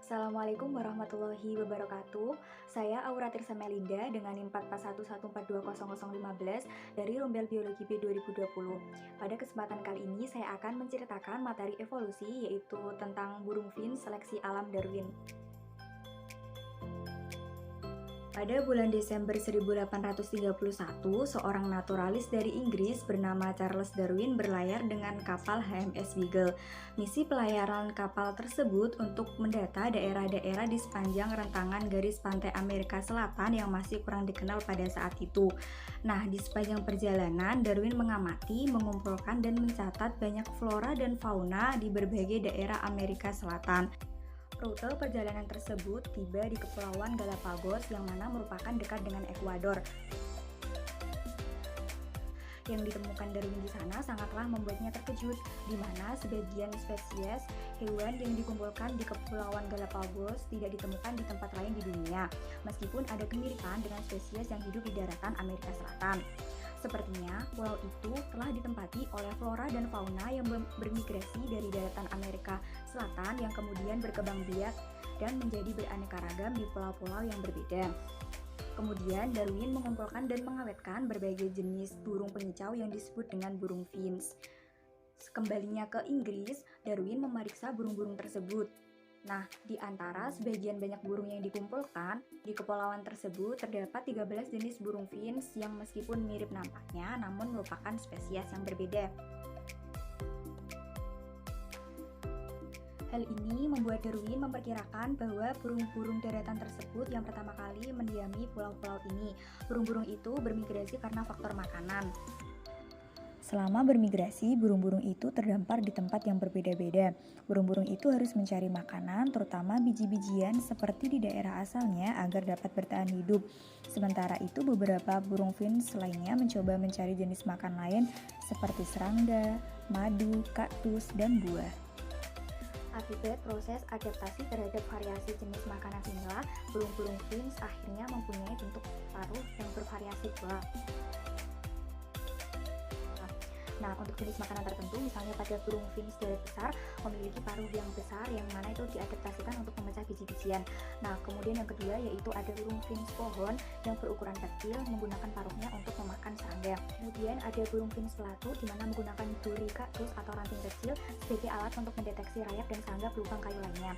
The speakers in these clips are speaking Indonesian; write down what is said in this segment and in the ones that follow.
Assalamualaikum warahmatullahi wabarakatuh. Saya Aura Tirsa Melinda dengan NIM 44114200015 dari Rombel Biologi B 2020. Pada kesempatan kali ini saya akan menceritakan materi evolusi yaitu tentang burung finch seleksi alam Darwin. Pada bulan Desember 1831, seorang naturalis dari Inggris bernama Charles Darwin berlayar dengan kapal HMS Beagle. Misi pelayaran kapal tersebut untuk mendata daerah-daerah di sepanjang rentangan garis pantai Amerika Selatan yang masih kurang dikenal pada saat itu. Nah, di sepanjang perjalanan, Darwin mengamati, mengumpulkan, dan mencatat banyak flora dan fauna di berbagai daerah Amerika Selatan. Rute perjalanan tersebut tiba di Kepulauan Galapagos yang mana merupakan dekat dengan Ekuador. Yang ditemukan Darwin di sana sangatlah membuatnya terkejut, di mana sebagian spesies hewan yang dikumpulkan di Kepulauan Galapagos tidak ditemukan di tempat lain di dunia, meskipun ada kemiripan dengan spesies yang hidup di daratan Amerika Selatan. Sepertinya pulau itu telah ditempati oleh flora dan fauna yang bermigrasi dari daratan Amerika Selatan yang kemudian berkembang biak dan menjadi beraneka ragam di pulau-pulau yang berbeda. Kemudian Darwin mengumpulkan dan mengawetkan berbagai jenis burung pengicau yang disebut dengan burung finch. Kembalinya ke Inggris, Darwin memeriksa burung-burung tersebut. Nah, di antara sebagian banyak burung yang dikumpulkan, di kepulauan tersebut terdapat 13 jenis burung finch yang meskipun mirip nampaknya, namun merupakan spesies yang berbeda. Hal ini membuat Darwin memperkirakan bahwa burung-burung daratan tersebut yang pertama kali mendiami pulau-pulau ini. Burung-burung itu bermigrasi karena faktor makanan. Selama bermigrasi, burung-burung itu terdampar di tempat yang berbeda-beda. Burung-burung itu harus mencari makanan, terutama biji-bijian seperti di daerah asalnya agar dapat bertahan hidup. Sementara itu, beberapa burung finch lainnya mencoba mencari jenis makan lain seperti serangga, madu, kaktus, dan buah. Akibat proses adaptasi terhadap variasi jenis makanan inilah, burung-burung finch akhirnya mempunyai bentuk paruh yang bervariasi pula. Nah, untuk jenis makanan tertentu, misalnya pada burung finch darat besar memiliki paruh yang besar yang mana itu diadaptasikan untuk memecah biji-bijian. Nah, kemudian yang kedua yaitu ada burung finch pohon yang berukuran kecil menggunakan paruhnya untuk memakan serangga. Kemudian ada burung finch pelatu di mana menggunakan duri kaktus atau ranting kecil sebagai alat untuk mendeteksi rayap dan serangga pelubang kayu lainnya.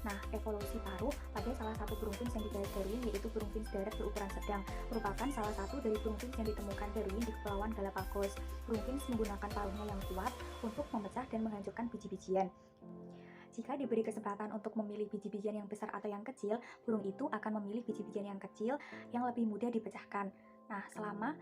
Nah, evolusi paruh pada salah satu burung finch yang dibahas Darwin yaitu burung finch darat berukuran sedang, merupakan salah satu dari burung finch yang ditemukan Darwin di Kepulauan Galapagos. Burung finch menggunakan paruhnya yang kuat untuk memecah dan menghancurkan biji-bijian. Jika diberi kesempatan untuk memilih biji-bijian yang besar atau yang kecil, burung itu akan memilih biji-bijian yang kecil yang lebih mudah dipecahkan. Nah, selama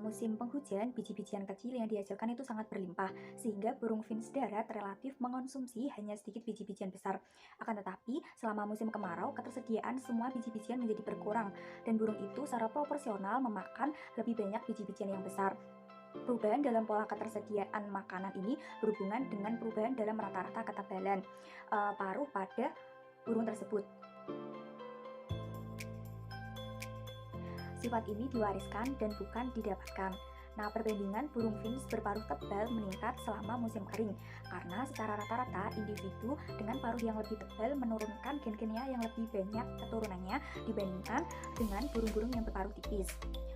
musim penghujan, biji-bijian kecil yang dihasilkan itu sangat berlimpah, sehingga burung finch darat relatif mengonsumsi hanya sedikit biji-bijian besar. Akan tetapi, selama musim kemarau, ketersediaan semua biji-bijian menjadi berkurang, dan burung itu secara proporsional memakan lebih banyak biji-bijian yang besar. Perubahan dalam pola ketersediaan makanan ini berhubungan dengan perubahan dalam rata-rata ketebalan paruh pada burung tersebut. Sifat ini diwariskan dan bukan didapatkan. Nah, perbandingan burung finch berparuh tebal meningkat selama musim kering karena secara rata-rata individu dengan paruh yang lebih tebal menurunkan gen-gennya yang lebih banyak keturunannya dibandingkan dengan burung-burung yang berparuh tipis.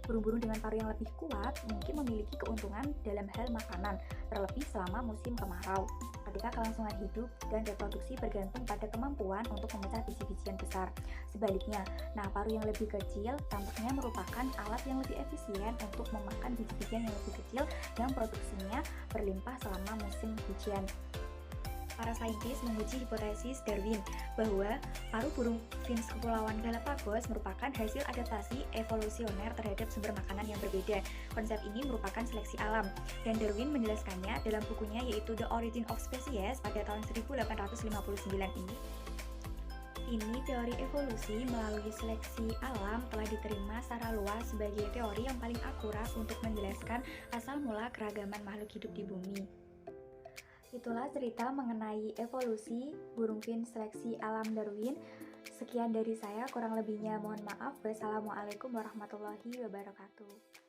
Burung-burung dengan paruh yang lebih kuat mungkin memiliki keuntungan dalam hal makanan, terlebih selama musim kemarau, ketika kelangsungan hidup dan reproduksi bergantung pada kemampuan untuk memecah biji-bijian besar. Sebaliknya, nah paruh yang lebih kecil tampaknya merupakan alat yang lebih efisien untuk memakan biji-bijian yang lebih kecil yang produksinya berlimpah selama musim hujan. Para saintis menguji hipotesis Darwin bahwa paruh burung finch Kepulauan Galapagos merupakan hasil adaptasi evolusioner terhadap sumber makanan yang berbeda. Konsep ini merupakan seleksi alam, dan Darwin menjelaskannya dalam bukunya yaitu The Origin of Species pada tahun 1859 ini. Ini teori evolusi melalui seleksi alam telah diterima secara luas sebagai teori yang paling akurat untuk menjelaskan asal mula keragaman makhluk hidup di bumi. Itulah cerita mengenai evolusi burung finch seleksi alam Darwin. Sekian dari saya, kurang lebihnya mohon maaf. Wassalamualaikum warahmatullahi wabarakatuh.